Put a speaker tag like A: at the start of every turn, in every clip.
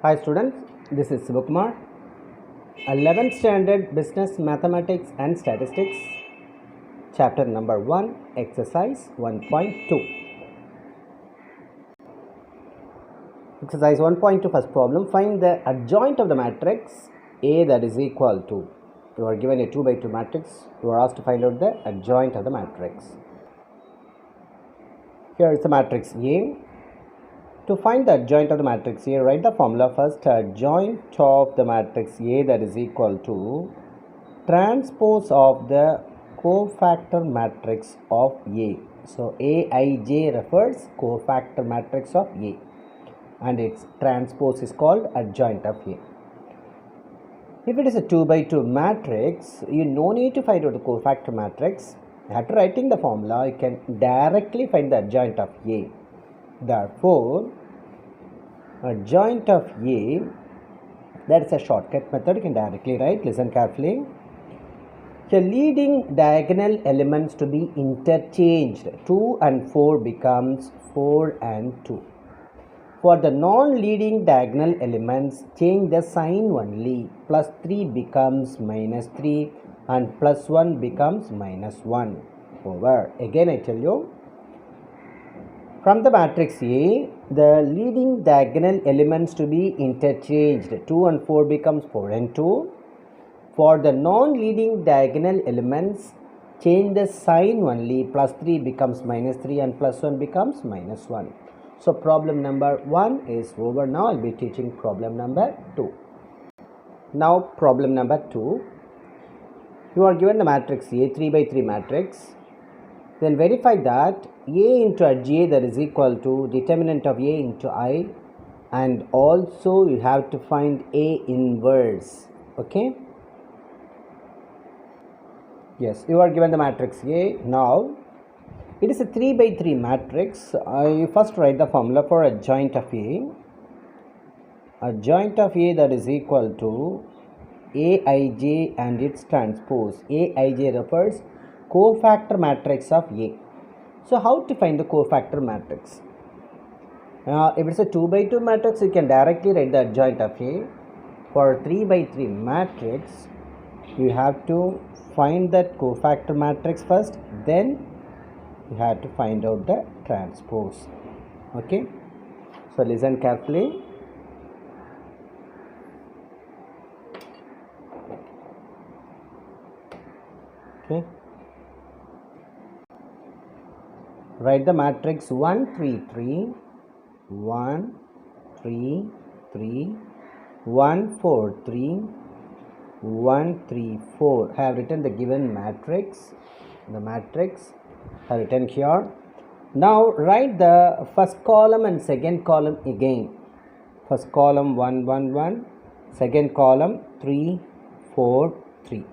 A: Hi students, this is Sivakumar, 11th standard Business Mathematics and Statistics, chapter number 1, exercise 1.2. Exercise 1.2, first problem, find the adjoint of the matrix A that is equal to, you are given a 2 by 2 matrix, you are asked to find out the adjoint of the matrix. Here is the matrix A. To find the adjoint of the matrix A, write the formula first. Adjoint of the matrix A that is equal to transpose of the cofactor matrix of A. So Aij refers cofactor matrix of A and its transpose is called adjoint of A. If it is a 2 by 2 matrix, you no need to find out the cofactor matrix. After writing the formula, you can directly find the adjoint of A. Therefore, adjoint of A, that is a shortcut method, you can directly write, listen carefully. The leading diagonal elements to be interchanged, 2 and 4 becomes 4 and 2. For the non-leading diagonal elements, change the sign only, plus 3 becomes minus 3 and plus 1 becomes minus 1. Over. Again I tell you, from the matrix A, the leading diagonal elements to be interchanged, 2 and 4 becomes 4 and 2. For the non-leading diagonal elements, change the sign only, plus 3 becomes minus 3 and plus 1 becomes minus 1. So problem number 1 is over. Now I will be teaching problem number 2. Now problem number 2, you are given the matrix A, 3 by 3 matrix. Then verify that A into Aj that is equal to determinant of A into I, and also you have to find A inverse. Okay. Yes, you are given the matrix A. Now it is a 3 by 3 matrix. I first write the formula for adjoint of A. Adjoint of A that is equal to Aij and its transpose. Aij refers cofactor matrix of A. So how to find the cofactor matrix? If it's a 2 by 2 matrix, you can directly write the adjoint of A. For 3 by 3 matrix, you have to find that cofactor matrix first, then you have to find out the transpose. Okay, so listen carefully. Okay, write the matrix 1 3 3 1 3 3 1 4 3 1 3 4. I have written the given matrix. The matrix I have written here. Now write the first column and second column again. First column 1 1 1, second column 3 4 3.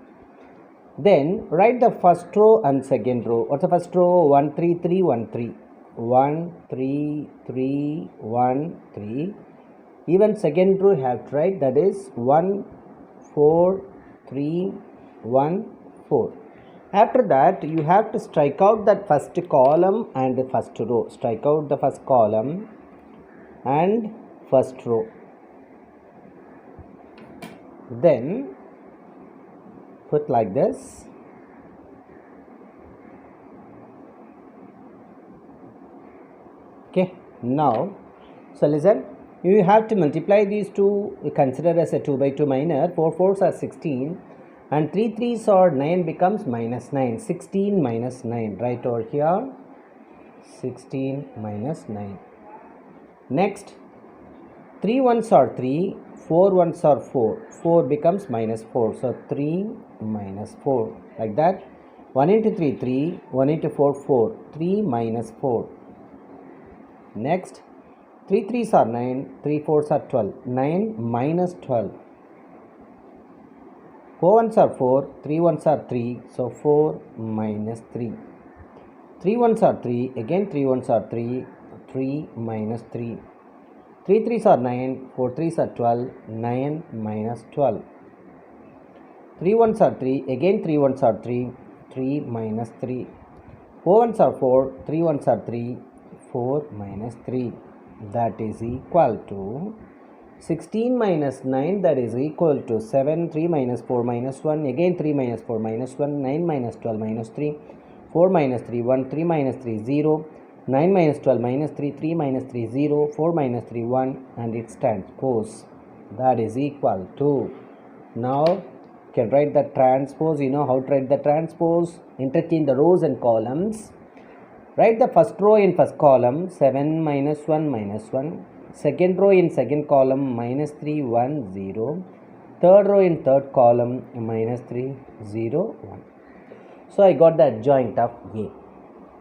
A: Then write the first row and second row. What's the first row? 1 3 3 1 3 1 3 3 1 3. Even second row you have to write, that is 1 4 3 1 4. After that you have to strike out that first column and the first row. Strike out the first column and first row. Then put like this. Okay, now so listen, you have to multiply these two, consider as a 2 by 2 minor. 4 4s are 16 and 3 3s are 9 becomes minus 9. 16 minus 9, right over here, 16 minus 9. Next, 3 1s are 3, 4 1s are 4, 4 becomes minus 4, so 3 minus 4, like that. 1 into 3 3, 1 into 4 4, 3 minus 4. Next, 3 3s are 9, 3 4s are 12, 9 minus 12. 4 1s are 4, 3 1s are 3, so 4 minus 3. 3 1s are 3, again 3 1s are 3, 3 minus 3. 3 3s are 9, 4 3s are 12, 9 minus 12. 3 1s are 3, again 3 1s are 3, 3 minus 3. 4 1s are 4, 3 1s are 3, 4 minus 3. That is equal to 16 minus 9, that is equal to 7. 3 minus 4 minus 1, again 3 minus 4 minus 1, 9 minus 12 minus 3, 4 minus 3 1, 3 minus 3 0, 9 minus 12 minus 3, 3 minus 3 0, 4 minus 3 1, and its transpose, that is equal to. Now you can write the transpose. You know how to write the transpose. Interchange the rows and columns. Write the first row in first column, 7 minus 1 minus 1. Second row in second column, minus 3 1 0. Third row in third column, minus 3 0 1. So I got the adjoint of A.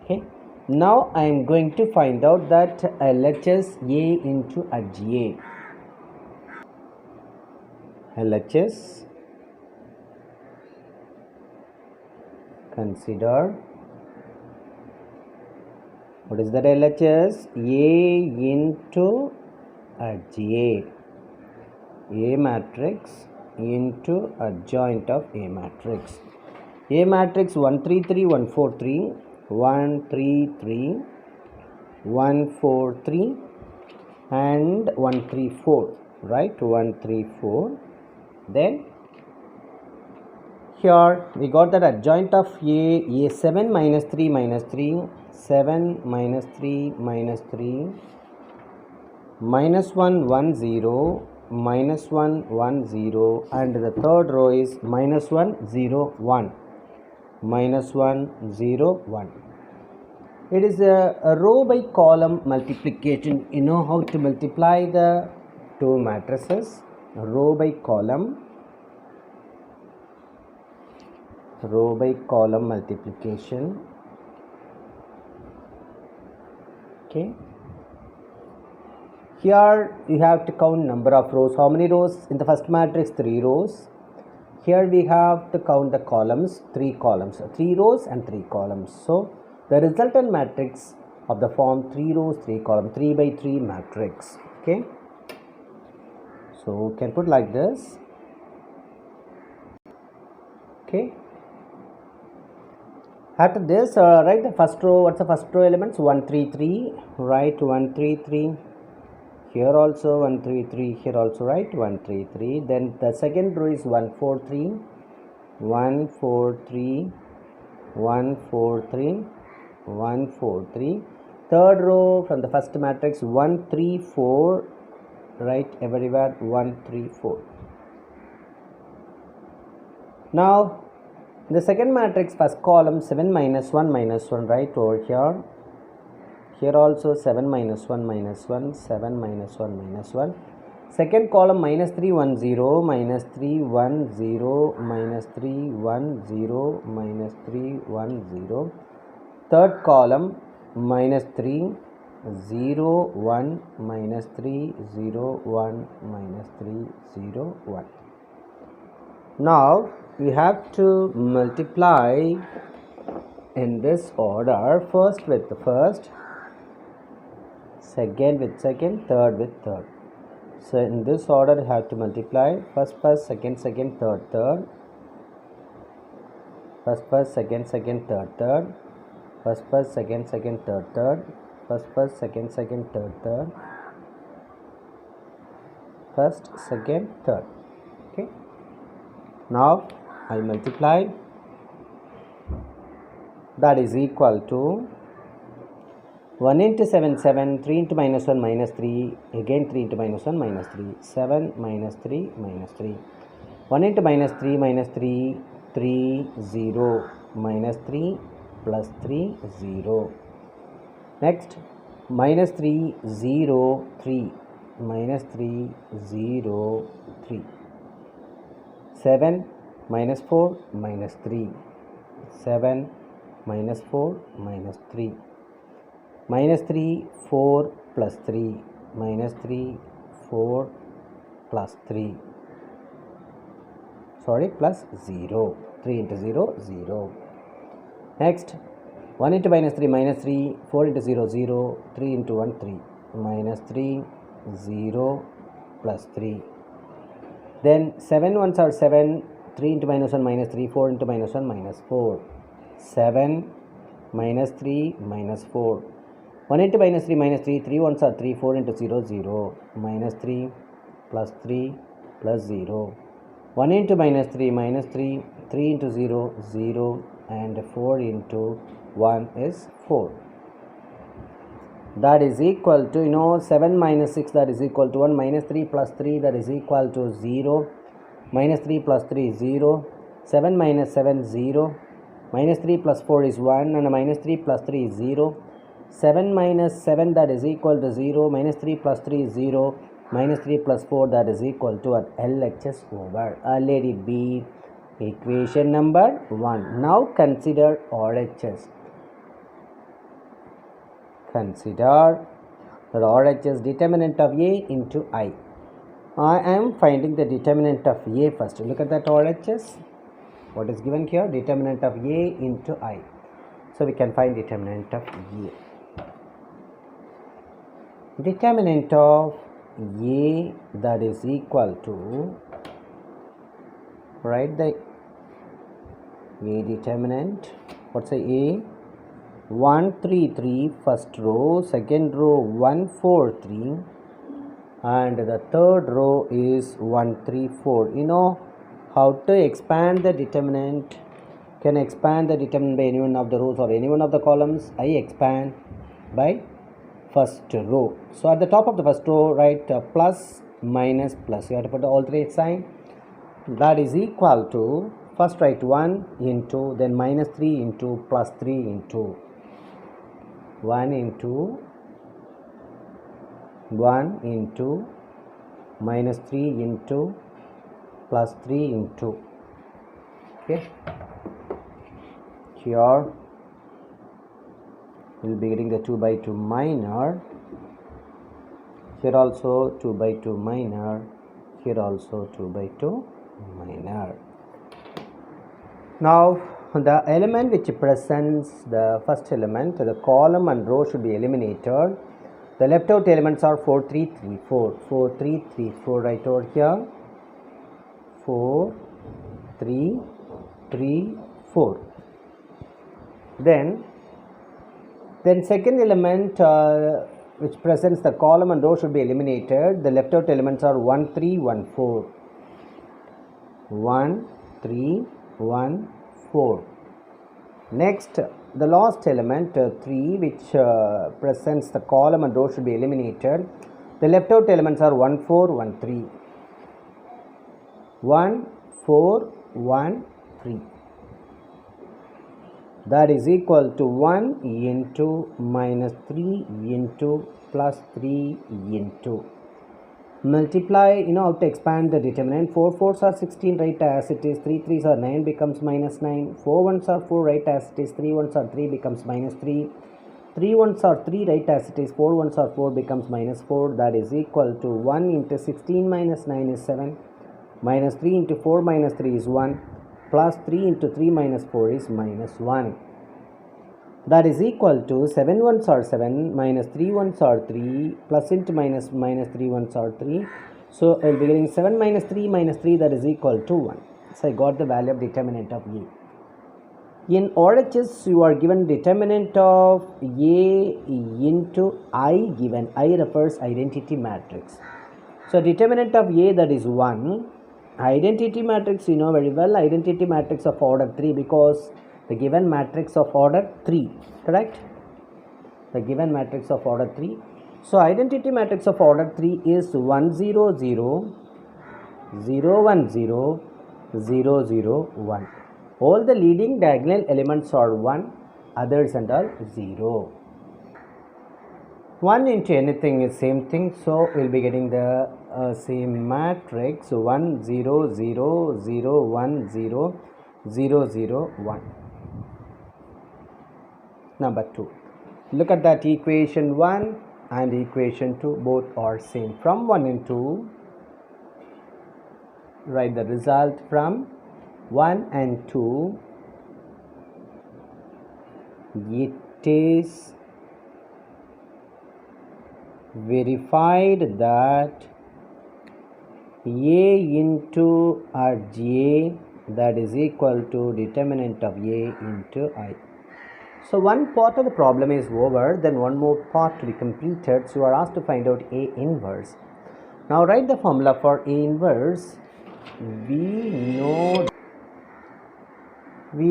A: Okay. Now I am going to find out that LHS A into adj A. LHS, consider, what is that LHS? A into adj A matrix into adjoint of A matrix. A matrix 1 3 3 1 4 3 1 3 3 1 4 3 and 1 3 4, right? 1 3 4. Then here we got that adjoint of A 7 minus 3 minus 3, 7 minus 3 minus 3, minus 1 1 0, minus 1 1 0, and the third row is minus 1 0 1, minus 1 0 1. It is a row by column multiplication. You know how to multiply the two matrices. Row by column, row by column multiplication. Okay. Here you have to count number of rows. How many rows in the first matrix? 3 rows. Here we have to count the columns, 3 columns, 3 rows and 3 columns. So the resultant matrix of the form 3 rows 3 columns, 3 by 3 matrix. Okay. So can put like this. Okay. After this, write the first row. What's the first row elements? 1 3 3. Write 1 3 3. Here also 1 3 3. Here also write 1 3 3. Then the second row is 1 4 3. 1 4 3. 1 4 3. 1 4 3. Third row from the first matrix 1 3 4. Write everywhere 1 3 4. Now in the second matrix first column 7 minus 1 minus 1, right over here. Here also 7 minus 1 minus 1, 7 minus 1 minus 1. Second column minus 3 1 0, minus 3 1 0, minus 3 1 0, minus 3 1 0. Third column minus 3 0 1, minus 3 0 1, minus 3 0 1. Now we have to multiply in this order, first with the first, second with second, third with third. So in this order you have to multiply first, second, third, first, second, third, first, second, third, first, second, third, first, second, third. Okay. Now I multiply, that is equal to 1 into 7 7, 3 into minus 1 minus 3, again 3 into minus 1 minus 3, 7 minus 3 minus 3, 1 into minus 3 3 0, minus 3 plus 3 0. Next minus 3 0 3, minus 3 0 3. 7 minus 4 minus 3, 7 minus 4 minus 3, minus 3 4 plus 3, minus 3 4 plus 3, plus 0, 3 into 0 0. Next 1 into minus 3 minus 3, 4 into 0 0, 3 into 1 3, minus 3 0 plus 3. Then 7 ones are 7, 3 into minus 1 minus 3, 4 into minus 1 minus 4, 7 minus 3 minus 4. 1 into minus 3 minus 3, 3 ones are 3, 4 into 0 0, minus 3 plus 3 plus 0. 1 into minus 3, 3 into 0, 0, and 4 into 1 is 4. That is equal to, 7 minus 6, that is equal to 1, minus 3 plus 3, that is equal to 0, minus 3 plus 3 is 0, 7 minus 7, 0, minus 3 plus 4 is 1, and minus 3 plus 3 is 0, 7 minus 7, that is equal to 0, minus 3 plus 3 is 0, minus 3 plus 4, that is equal to LHS over. Let it be equation number 1. Now consider RHS. Consider the RHS determinant of A into I. I am finding the determinant of A first. Look at that RHS. What is given here? Determinant of A into I. So we can find determinant of A. Determinant of A, that is equal to, write the A determinant. What's the A? 1 3 3 first row, second row 1 4 3, and the third row is 1 3 4. You know how to expand the determinant. Can expand the determinant by any one of the rows or any one of the columns. I expand by first row. So at the top of the first row, write plus minus plus. You have to put the alternate sign. That is equal to, first write 1 into, then minus 3 into, plus 3 into. 1 into, minus 3 into, plus 3 into. Okay. Here we will be getting the 2 by 2 minor. Here also 2 by 2 minor. Here also 2 by 2 minor. Now the element which presents the first element, the column and row should be eliminated. The left out elements are 4 3 3 4. 4 3 3 4 right over here. 4 3 3 4. Then second element which presents the column and row should be eliminated. The left out elements are 1 3 1 4. 1 3 1 4. Next, the last element 3 which presents the column and row should be eliminated. The left out elements are 1 4 1 3. 1 4 1 3. That is equal to 1 into minus 3 into plus 3 into. Multiply, how to expand the determinant. 4 4s are 16, write as it is. 3 3s are 9, becomes minus 9. 4 1s are 4, write as it is. 3 1s are 3, becomes minus 3. 3 1s are 3, write as it is. 4 1s are 4, becomes minus 4. That is equal to 1 into 16 minus 9 is 7. Minus 3 into 4 minus 3 is 1. Plus 3 into 3 minus 4 is minus 1. That is equal to 7 1s are 7, minus 3 1s are 3, plus into minus 3 1s are 3. So I will be getting 7 minus 3, that is equal to 1. So I got the value of determinant of A. In RHS, you are given determinant of A into I given. I refers identity matrix. So determinant of A, that is 1. Identity matrix, you know very well, identity matrix of order 3, because the given matrix of order 3, correct? The given matrix of order 3. So identity matrix of order 3 is 1 0 0 0 1 0 0 0 1. All the leading diagonal elements are 1, others and all 0. 1 into anything is same thing, so we will be getting the same matrix. 1 0 0 0 1 0 0 0 1. Number 2. Look at that, equation 1 and equation 2 both are same. From 1 and 2, write the result from 1 and 2. It is verified that A into J, that is equal to determinant of A into I. So one part of the problem is over, then one more part to be completed. So you are asked to find out A inverse. Now write the formula for A inverse. We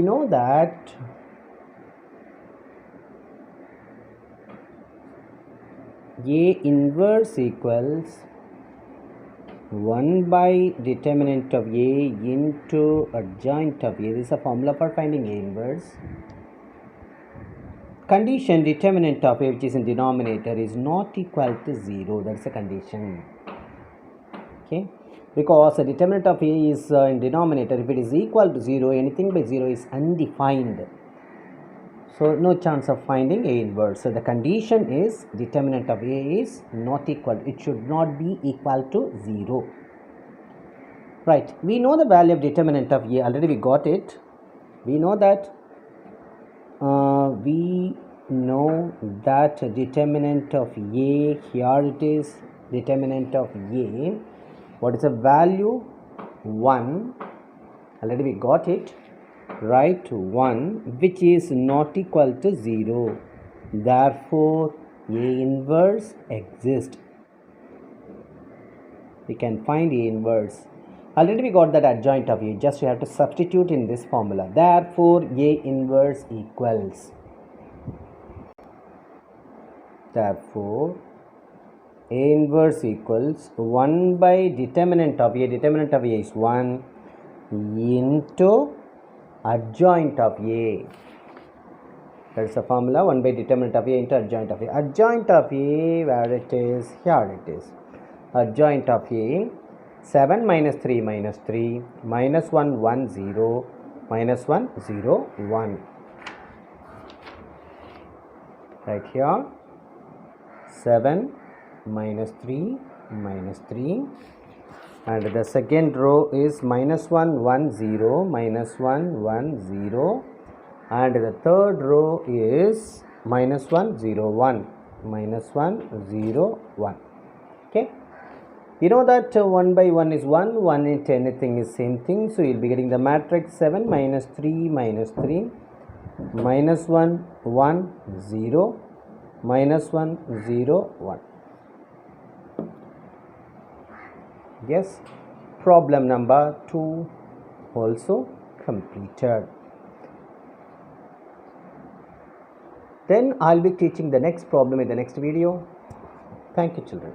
A: know that A inverse equals 1 by determinant of A into adjoint of A. This is a formula for finding A inverse. Condition determinant of A, which is in denominator, is not equal to 0. That's a condition. Okay, because the determinant of A is in denominator. If it is equal to 0, anything by 0 is undefined. So no chance of finding A inverse. So the condition is determinant of A is not equal. It should not be equal to 0. Right. We know the value of determinant of A. Already we got it. We know that determinant of A, here it is determinant of A. What is the value? 1. Already we got it. Write 1, which is not equal to 0. Therefore, A inverse exists. We can find A inverse. Already we got that adjoint of A. Just you have to substitute in this formula. Therefore, A inverse equals. Therefore, A inverse equals 1 by determinant of A. Determinant of A is 1 into adjoint of A. That is the formula, 1 by determinant of A into adjoint of A. Adjoint of A, where it is? Here it is. Adjoint of A, 7 minus 3 minus 3, minus 1, 1, 0, minus 1, 0, 1. Right here, 7 minus 3 minus 3. And the second row is minus 1, 1, 0, minus 1, 1, 0. And the third row is minus 1, 0, 1, minus 1, 0, 1. Okay. You know that 1 by 1 is 1, 1 into anything is same thing. So, you will be getting the matrix 7 minus 3 minus 3, minus 1, 1, 0, minus 1, 0, 1. Yes, problem number 2 also completed. Then I'll be teaching the next problem in the next video. Thank you, children.